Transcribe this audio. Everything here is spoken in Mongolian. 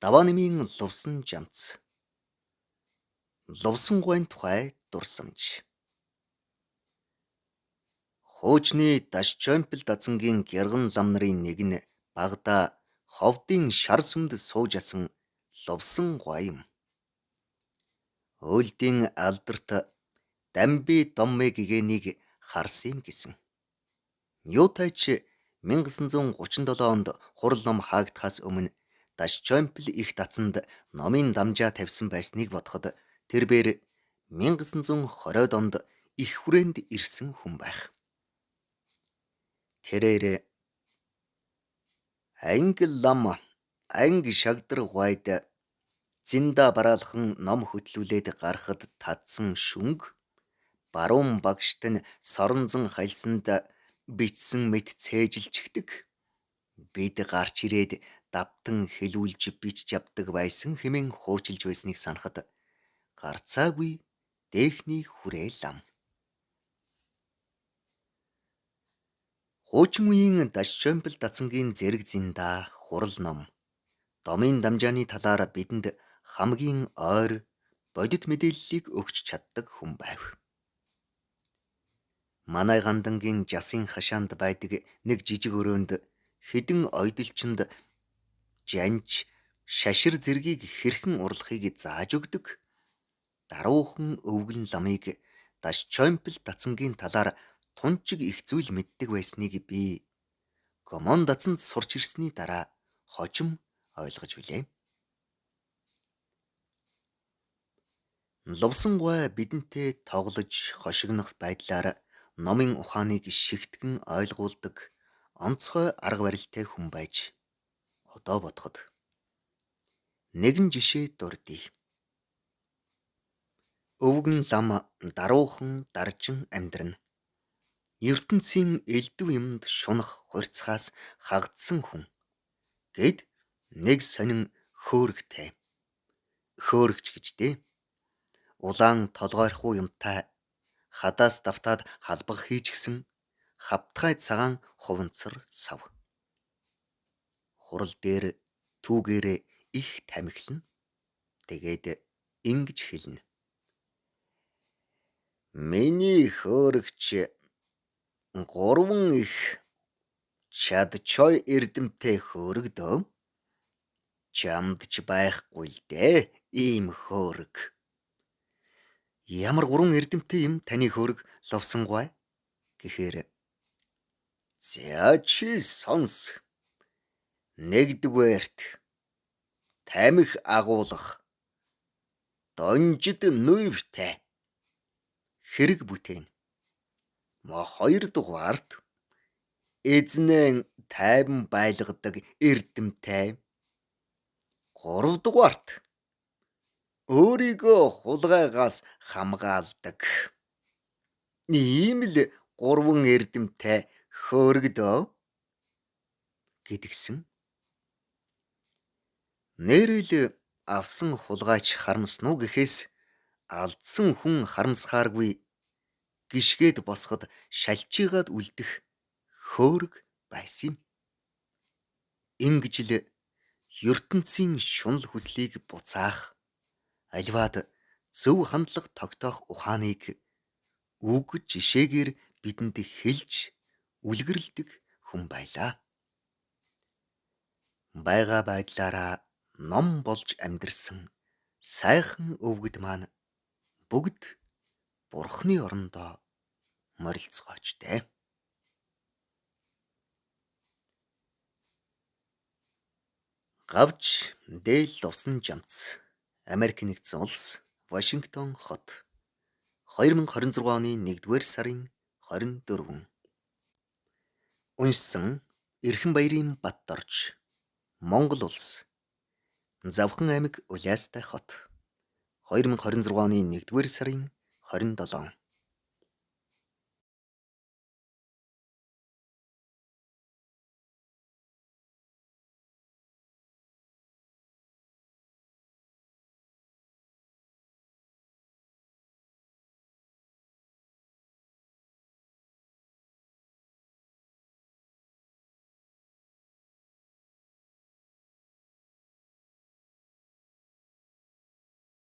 Даваанымын лувсан жамц. Лувсан гуайн тухай дурсамж. Хуучны Дашчоймпил дацангийн гярган лам нарын нэг нь багада ховдын шар сүмд сууж асан лувсан гуай юм. Өөлдийн алдарт Дамби Домме гэгэнийг харсан юм гэсэн. Юутайч 1937 онд хурал ном хаагдахаас өмнө Дашчоймпил их дацанд номын дамжаа тавьсан байсныг бодоход тэрээр 1920-од онд их хүрээнд ирсэн хүн байх. Тэрээр анги лам анги шагдар гуайд зинда бараалхан ном хөтлүүлээд гарахад татсан шүнг баруун багшд нь соронзон хальсанд бичсэн мэт цээжилчихдэг. Бид гарч ирээд давтан хэлүүлж бичиж авдаг байсан хэмээн хуучилж байсныг санахад гарцаагүй дээхний хүрээ лам. Хуучин үеийн Дашчоймпил дацангийн зэрэг зиндаа хурал ном домын дамжааны талаар бидэнд хамгийн ойр бодит мэдээллийг өгч чаддаг хүн байв. Манай гандангийн жасын хашаанд байдаг нэг жижиг өрөөнд хэдэн ойдолчинд жанж шашир зэргийг хэрхэн урлахыг зааж өгдөг. Даруухан өвгөн ламыг Дашчоймпил дацангийн талаар тунчиг их зүйл мэддэг байсныг би Гомон дацанд сурч ирсний дараа хожим ойлгож билээ. Лувсан гуай бидэнтэй тоглож хошигнох байдлаар номын ухааныг шигтгэн ойлгуулдаг онцгой арга барилтай хүн байж одоо бодоход нэгэн жишээ дурдъя. Өвгөн лам даруухан даржин амьдрна. ертөнцийн элдв юмд шунах хурцхаас хагдсан хүн гэд нэг сонин хөөргтэй. Хөөргч гэж дээ. Улаан толгойрхуу юмтай хадаас давтаад халбаг хийж гисэн хавтгай цагаан хуванцар сав. Хурал дээр түүгээрээ их тамхилна. Тэгээд ингэж хэлнэ. Миний хөөргч 3 их чадчой эрдэмтэй хөөргдөө. Чамд ч байхгүй л дээ ийм хөөрг. Ямар 3 эрдэмтэй юм таны хөөрг лувсан гуай гэхээр за чи сонс. Нэгдүгээрт тамхи агуулах донжид нүвтэй хэрэг бүтээн. Хоёрдугаарт эзнэн тайван байлгадаг эрдэмтэй. Гуравдугаарт өөрийгөө хулгайгаас хамгаалдаг. Ийм л 3 эрдэмтэй хөөргдөө гэдгсэн. Нэрэл авсан хулгайч харамсан уу гэхээс алдсан хүн харамсахааргүй гიშгээд босоход шалчигаад үлдэх хөөрг байсан юм. Ингэж л ертөнцийн шунал хүслийг буцаах аливаад зөв хандлага тогтоох ухааныг үг жишээгээр бидэнд хэлж үлгэрлдэг хүн байлаа. Байга байдлаараа ном болж амьдэрсэн сайхан өвгөд маань бүгд Бурхны орондоо морилцгооч дээ. Гавж Дээл лувсан жамц. Америк нэгдсэн улс, Вашингтон хот. 2026 оны 1-р сарын 24. Уншсан Эрхэнбаярын Батторж. Монгол улс. Завхан аймаг Улаастай хот. 2026 оны 1-р сарын 27.